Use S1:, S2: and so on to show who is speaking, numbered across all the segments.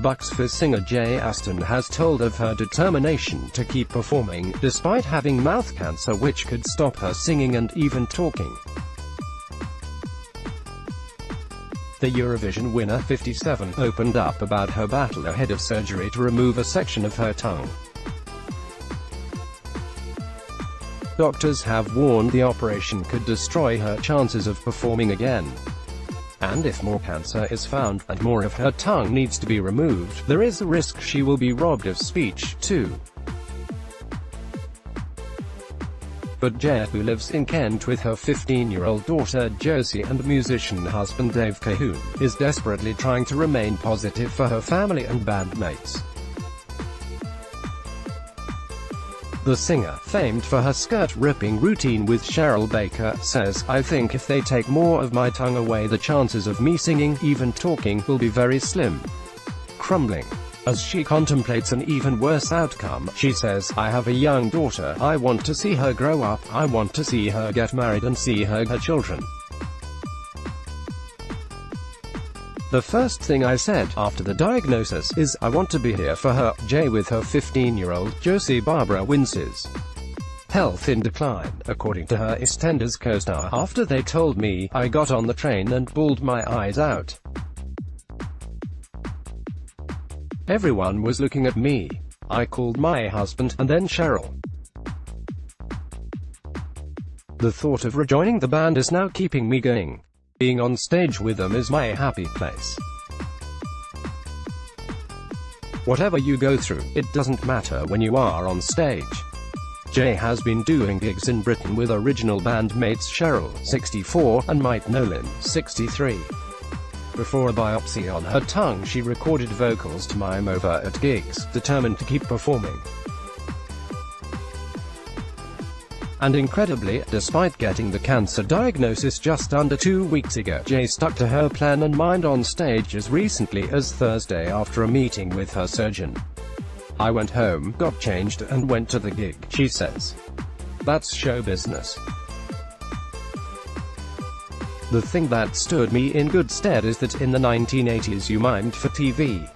S1: Bucks Fizz singer Jay Aston has told of her determination to keep performing, despite having mouth cancer which could stop her singing and even talking. The Eurovision winner, 57, opened up about her battle ahead of surgery to remove a section of her tongue. Doctors have warned the operation could destroy her chances of performing again. And if more cancer is found, and more of her tongue needs to be removed, there is a risk she will be robbed of speech, too. But Jay, who lives in Kent with her 15-year-old daughter Josie and musician husband Dave Cahoon, is desperately trying to remain positive for her family and bandmates. The singer, famed for her skirt-ripping routine with Cheryl Baker, says, "I think if they take more of my tongue away, the chances of me singing, even talking, will be very slim." Crumbling. As she contemplates an even worse outcome, she says, "I have a young daughter, I want to see her grow up, I want to see her get married and see her children. The first thing I said, after the diagnosis, is, I want to be here for her." Jay with her 15-year-old, Josie Barbara winces. Health in decline, according to her EastEnders co-star. "After they told me, I got on the train and bawled my eyes out. Everyone was looking at me. I called my husband, and then Cheryl. The thought of rejoining the band is now keeping me going. Being on stage with them is my happy place. Whatever you go through, it doesn't matter when you are on stage." Jay has been doing gigs in Britain with original bandmates Cheryl, 64, and Mike Nolan, 63. Before a biopsy on her tongue, she recorded vocals to mime over at gigs, determined to keep performing. And incredibly, despite getting the cancer diagnosis just under 2 weeks ago, Jay stuck to her plan and mind on stage as recently as Thursday after a meeting with her surgeon. "I went home, got changed, and went to the gig," she says. "That's show business. The thing that stood me in good stead is that in the 1980s you mimed for TV.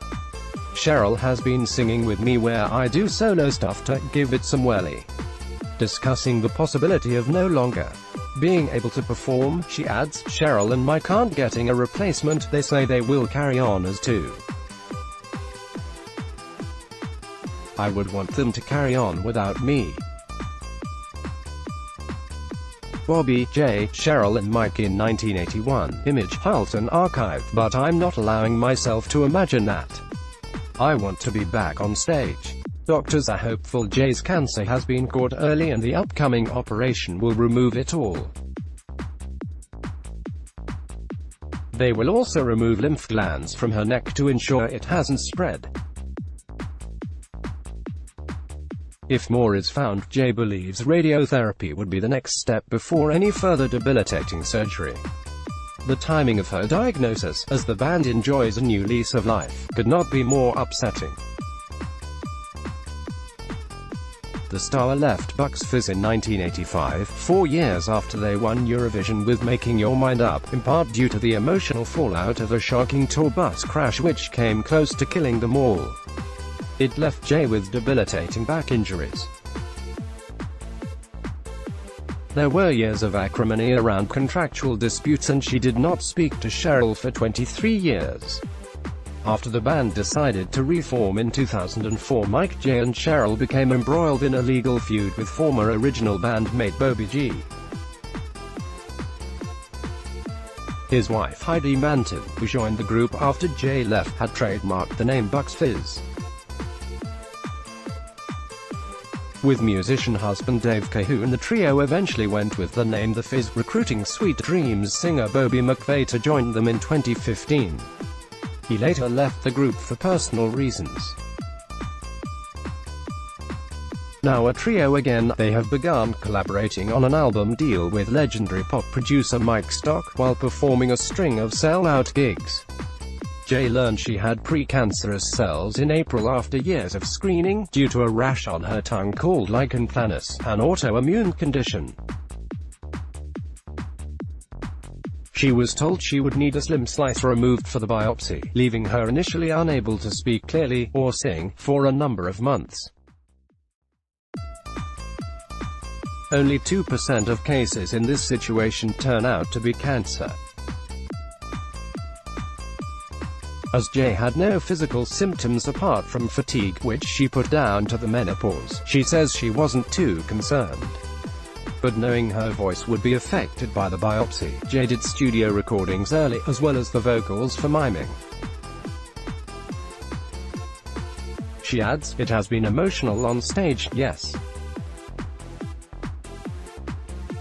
S1: Cheryl has been singing with me where I do solo stuff to give it some welly." Discussing the possibility of no longer being able to perform, she adds, "Cheryl and Mike aren't getting a replacement, they say they will carry on as two. I would want them to carry on without me." Bobby, Jay, Cheryl and Mike in 1981, Image, Halton Archive, "But I'm not allowing myself to imagine that. I want to be back on stage." Doctors are hopeful Jay's cancer has been caught early and the upcoming operation will remove it all. They will also remove lymph glands from her neck to ensure it hasn't spread. If more is found, Jay believes radiotherapy would be the next step before any further debilitating surgery. The timing of her diagnosis, as the band enjoys a new lease of life, could not be more upsetting. The star left Bucks Fizz in 1985, 4 years after they won Eurovision with Making Your Mind Up, in part due to the emotional fallout of a shocking tour bus crash which came close to killing them all. It left Jay with debilitating back injuries. There were years of acrimony around contractual disputes and she did not speak to Cheryl for 23 years. After the band decided to reform in 2004, Mike, Jay and Cheryl became embroiled in a legal feud with former original bandmate Bobby G. His wife Heidi Manton, who joined the group after Jay left, had trademarked the name Bucks Fizz. With musician husband Dave Cahoon, the trio eventually went with the name The Fizz, recruiting Sweet Dreams singer Bobby McFerrin to join them in 2015. He later left the group for personal reasons. Now a trio again, they have begun collaborating on an album deal with legendary pop producer Mike Stock, while performing a string of sell-out gigs. Jay learned she had precancerous cells in April after years of screening, due to a rash on her tongue called lichen planus, an autoimmune condition. She was told she would need a slim slice removed for the biopsy, leaving her initially unable to speak clearly, or sing, for a number of months. Only 2% of cases in this situation turn out to be cancer. As Jay had no physical symptoms apart from fatigue, which she put down to the menopause, she says she wasn't too concerned. But knowing her voice would be affected by the biopsy, Jay did studio recordings early, as well as the vocals for miming. She adds, "It has been emotional on stage, yes.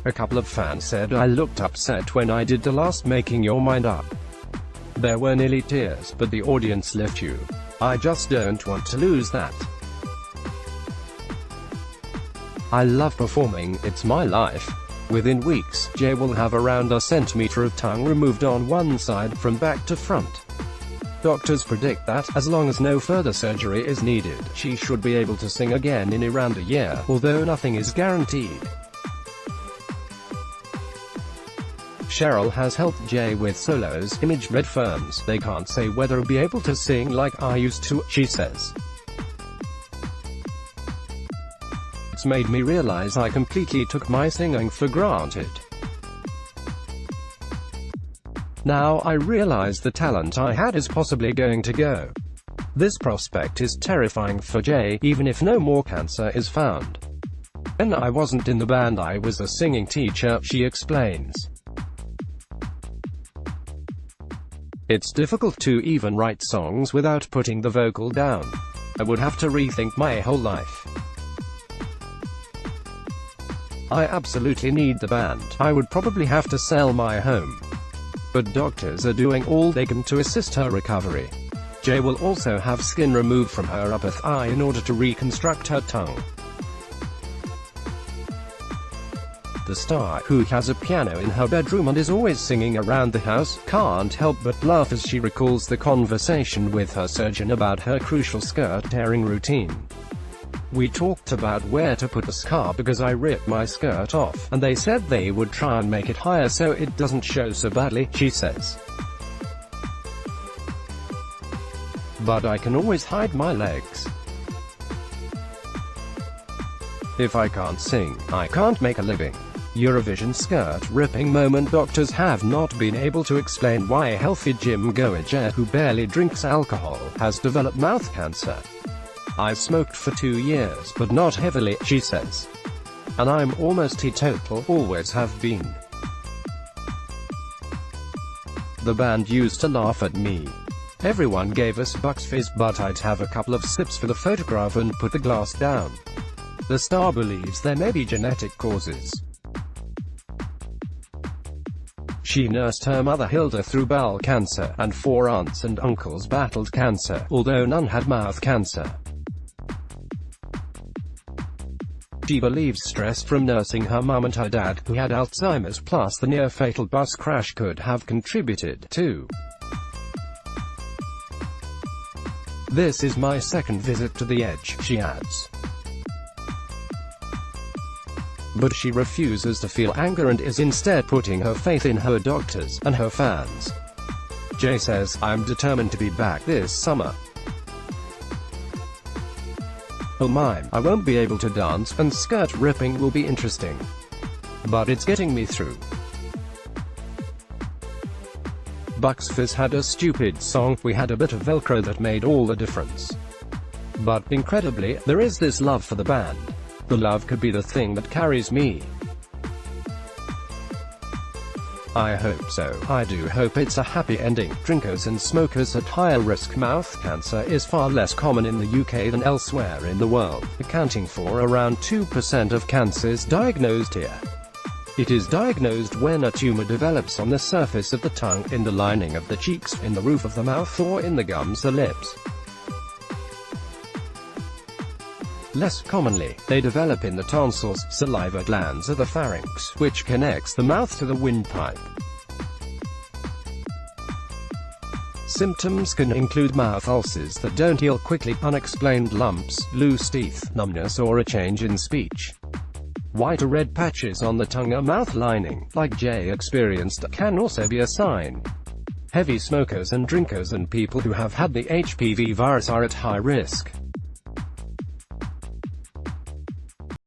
S1: A couple of fans said I looked upset when I did the last Making Your Mind Up. There were nearly tears, but the audience left you. I just don't want to lose that. I love performing, it's my life." Within weeks, Jay will have around a centimeter of tongue removed on one side, from back to front. Doctors predict that, as long as no further surgery is needed, she should be able to sing again in around a year, although nothing is guaranteed. Cheryl has helped Jay with solos. Image reaffirms, "They can't say whether I'll be able to sing like I used to," she says. "It's made me realize I completely took my singing for granted. Now I realize the talent I had is possibly going to go. This prospect is terrifying for Jay, even if no more cancer is found. When I wasn't in the band I was a singing teacher," she explains. "It's difficult to even write songs without putting the vocal down. I would have to rethink my whole life. I absolutely need the band. I would probably have to sell my home. But doctors are doing all they can to assist her recovery." Jay will also have skin removed from her upper thigh in order to reconstruct her tongue. The star, who has a piano in her bedroom and is always singing around the house, can't help but laugh as she recalls the conversation with her surgeon about her crucial skirt tearing routine. "We talked about where to put the scar because I ripped my skirt off, and they said they would try and make it higher so it doesn't show so badly," she says. "But I can always hide my legs. If I can't sing, I can't make a living." Eurovision skirt ripping moment. Doctors have not been able to explain why a healthy gym-goer Jay, who barely drinks alcohol, has developed mouth cancer. "I smoked for 2 years, but not heavily," she says. "And I'm almost teetotal, always have been. The band used to laugh at me. Everyone gave us bucks Fizz, but I'd have a couple of sips for the photograph and put the glass down." The star believes there may be genetic causes. She nursed her mother Hilda through bowel cancer, and 4 aunts and uncles battled cancer, although none had mouth cancer. She believes stress from nursing her mum and her dad, who had Alzheimer's, plus the near-fatal bus crash could have contributed, too. "This is my second visit to the edge," she adds. But she refuses to feel anger and is instead putting her faith in her doctors and her fans. Jay says, "I'm determined to be back this summer. Oh my, I won't be able to dance, and skirt ripping will be interesting. But it's getting me through." Bucks Fizz had a stupid song. "We had a bit of Velcro that made all the difference. But, incredibly, there is this love for the band. The love could be the thing that carries me. I hope so. I do hope it's a happy ending." Drinkers and smokers at higher risk. Mouth cancer is far less common in the UK than elsewhere in the world, accounting for around 2% of cancers diagnosed here. It is diagnosed when a tumor develops on the surface of the tongue, in the lining of the cheeks, in the roof of the mouth, or in the gums or lips. Less commonly, they develop in the tonsils, saliva glands, or the pharynx, which connects the mouth to the windpipe. Symptoms can include mouth ulcers that don't heal quickly, unexplained lumps, loose teeth, numbness, or a change in speech. White or red patches on the tongue or mouth lining, like Jay experienced, can also be a sign. Heavy smokers and drinkers and people who have had the HPV virus are at high risk.